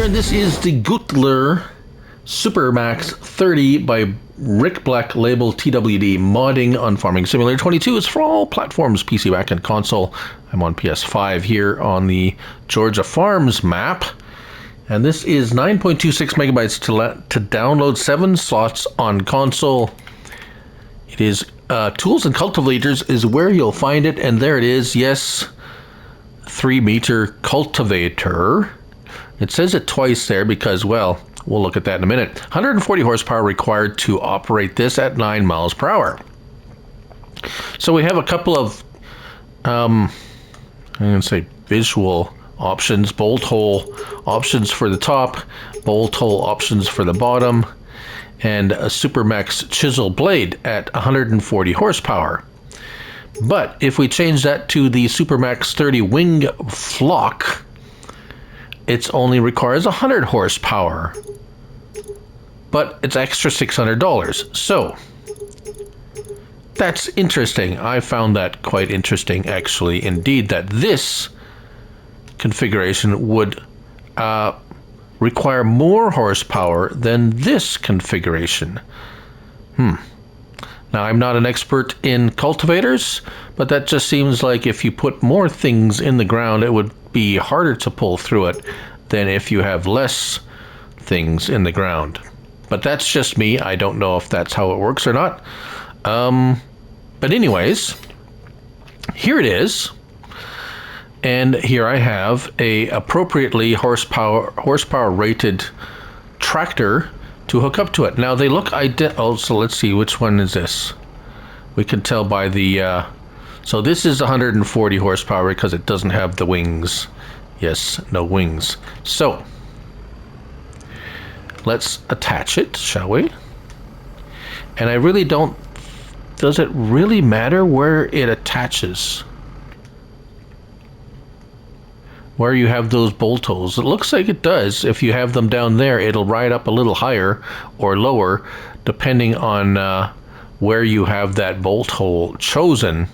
here, and this is the Guttler SuperMaxx 30 by Rick Black, Labele TWD, modding on Farming Simulator 22. It's for all platforms, PC, Mac, and console. I'm on PS5 here on the Georgia Farms map. And this is 9.26 megabytes to download, 7 slots on console. It is Tools and Cultivators is where you'll find it, and there it is. Yes, 3-meter cultivator. It says it twice there because, well, we'll look at that in a minute. 140 horsepower required to operate this at 9 miles per hour. So we have a couple of, I'm going to say visual options, bolt hole options for the top, bolt hole options for the bottom, and a SuperMaxx chisel blade at 140 horsepower. But if we change that to the SuperMaxx 30 wing flock, it only requires 100 horsepower, but it's extra $600. So that's interesting. I found that quite interesting, actually, indeed, that this configuration would require more horsepower than this configuration. Now, I'm not an expert in cultivators, but that just seems like if you put more things in the ground, it would be harder to pull through it than if you have less things in the ground. But that's just me. I don't know if that's how it works or not. But anyways, here it is. And here I have a appropriately horsepower rated tractor to hook up to it. Now they look identical. So let's see, which one is this? We can tell by the so this is 140 horsepower because it doesn't have the wings. Yes, no wings. So let's attach it, shall we? And I really don't, does it really matter where it attaches? Where you have those bolt holes? It looks like it does. If you have them down there, it'll ride up a little higher or lower depending on where you have that bolt hole chosen.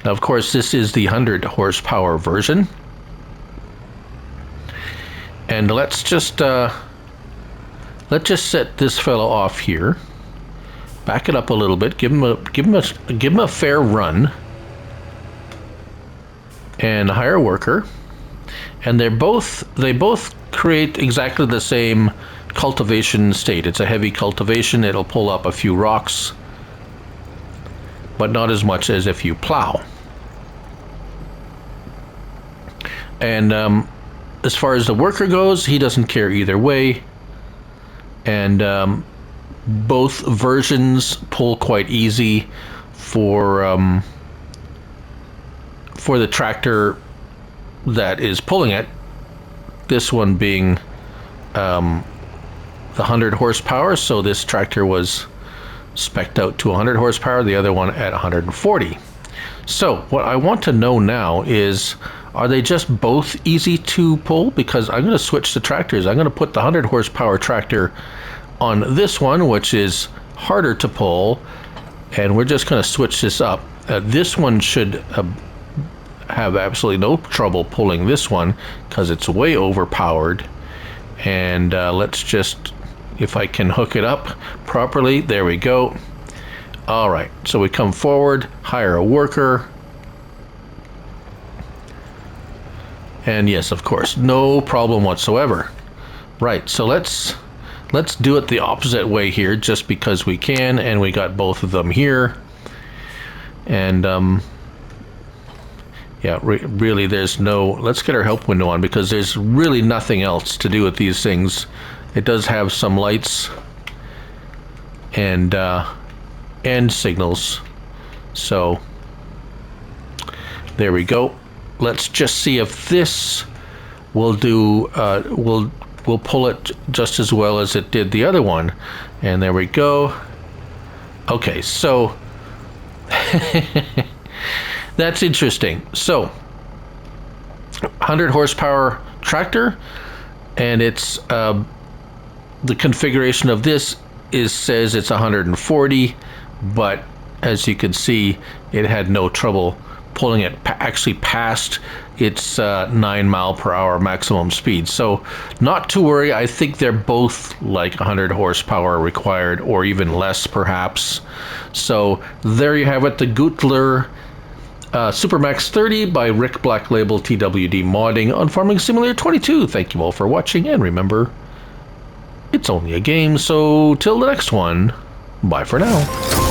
Now, of course, this is the 100 horsepower version. And let's just set this fellow off here. Back it up a little bit. Give him a fair run. And hire a worker. And they both create exactly the same cultivation state. It's a heavy cultivation. It'll pull up a few rocks, but not as much as if you plow. And as far as the worker goes, he doesn't care either way. And both versions pull quite easy for the tractor that is pulling it. This one being the 100 horsepower, so this tractor was spec'd out to 100 horsepower, the other one at 140. So what I want to know now is, are they just both easy to pull? Because I'm going to switch the tractors. I'm going to put the 100 horsepower tractor on this one, which is harder to pull, and we're just going to switch this up. This one should have absolutely no trouble pulling this one because it's way overpowered. And let's just, if I can hook it up properly, there we go. All right, so we come forward, hire a worker, and yes, of course, no problem whatsoever. Right, so let's do it the opposite way here, just because we can, and we got both of them here. And yeah, really there's no, let's get our help window on because there's really nothing else to do with these things. It does have some lights and signals. So there we go. Let's just see if this will do, will pull it just as well as it did the other one. And there we go. Okay, so that's interesting. So 100 horsepower tractor, and it's the configuration of this says it's 140, but as you can see, it had no trouble pulling it actually past its 9 mph maximum speed. So not to worry, I think they're both like 100 horsepower required, or even less perhaps. So there you have it, the Guttler SuperMaxx 30 by Rick Black Label TWD modding on Farming Simulator 22. Thank you all for watching, and remember, it's only a game, so till the next one, bye for now.